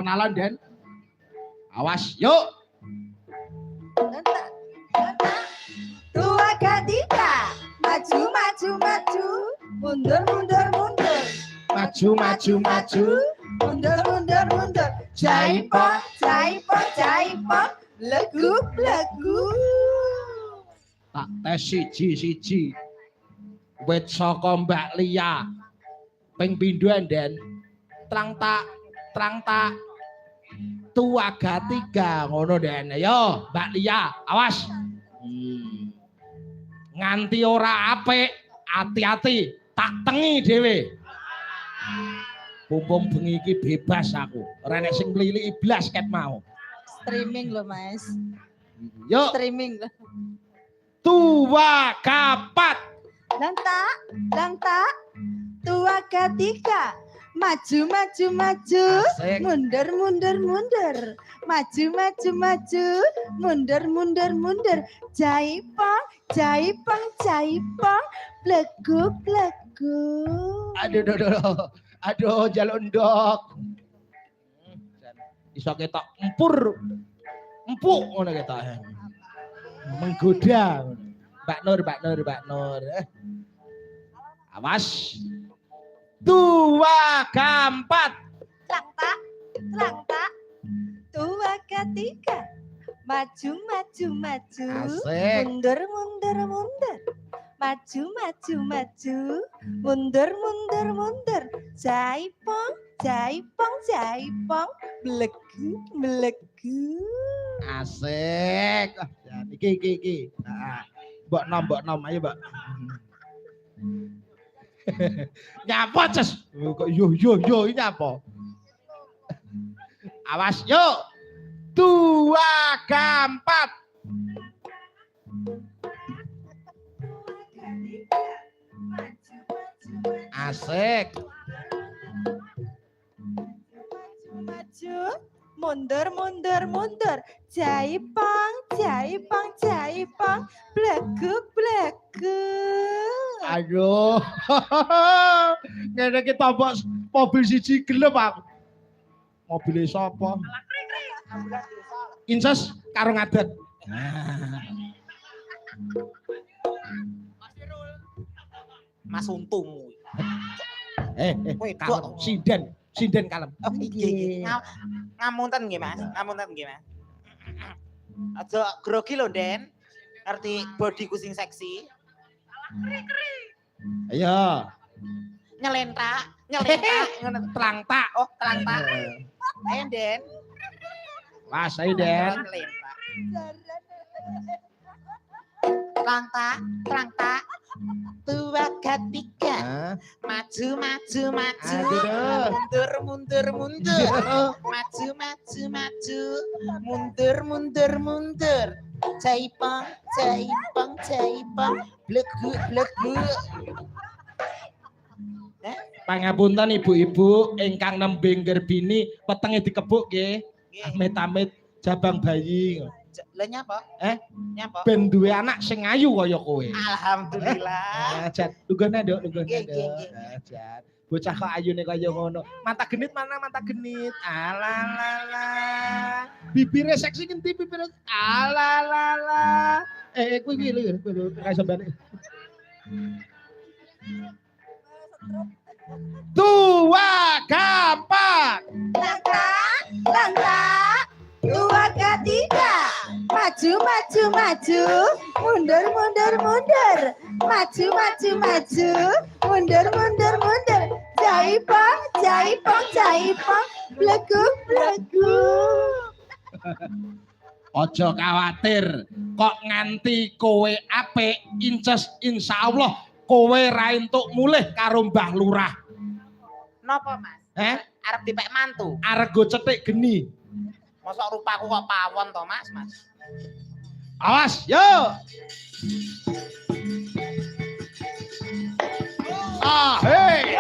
kenalan Den. Awas, yuk. Tua ketiga, maju maju maju, mundur mundur mundur, Maju maju maju, mundur mundur mundur, jaipong jaipong jaipong, leguk leguk. tak tes siji. Wit saka Mbak Lia. Ping pindho Den. Trang tak. Tuaga tiga ngono Den. Ayo Mbak Lia, awas. Nganti ora apik, hati-hati, tak tengi dhewe. Mumpung bengi iki bebas aku. Ora nek sing mlili iblas ket mau. Streaming loh Mas. Yuk, Streaming loh. tua kapat. Lantak, tua ketiga, maju maju maju, Asik. mundur mundur mundur, maju maju maju, mundur mundur mundur, jaipong jaipong jaipong, bleguk bleguk. Aduh, jaluk ndok. Iso ketok empuk ngono ketok. Menggoda. Mbak Nur. Awas. Dua keempat. Lantak, tua ketiga, maju maju maju, Asik. mundur mundur mundur, maju maju maju, mundur mundur mundur, jaipong jaipong jaipong, beleguk beleguk. Asik. Iki. Nah, mbok nom ayo, Mbak. Nyapa, Ces? Kok yo ini apa? Awas, yuk. Dua keempat. Asik. Maju, mundur mundur mundur, jaipong jaipong jaipong, beleguk beleguk. Aduh. Ngene iki tombok mobil siji gelem aku. Mobile sapa? Inces karo ngadet. Mas Untung. Kalem. Sinden kalem. Oh iya. Ngamunten nggih Mas. Aja grogi lho, Den. Ngerti bodiku sing seksi. Ayo. Nyelentak ngono. Terang tak. Oh, telantak. Ayo, Den. Mas, ayo Den. Telantak. Tua ketiga. Maju. Mundur. Maju. Mundur. Jaipong. Bleguk. Pangapunten ibu-ibu ingkang nembe gerbini wetenge dikebuk nggih. Amit-amit jabang bayi. Lah nyapa? Nyapa? Ben duwe anak sing ayu kaya kowe. Alhamdulillah. Jat, lunggone Nduk. Nggih. Jat. Bocah kok ayune kaya ngono. Mata genit mana mata genit? Alalala. Bibire seksi ngendi bibire? Alalala. Kuwi iki lho, ra iso balik. Dua keempat. Lantak, tua ketiga, maju mundur maju, mundur, jaipong, bleguk. Ojo khawatir, kok nganti kowe apik, Inces insyaallah kowe ra entuk mulih karo Mbah Lurah. Napa, Mas? Arep dipek mantu. Argo cetik geni. Mosok rupaku kok pawon to, Mas? Awas, yo. Hei.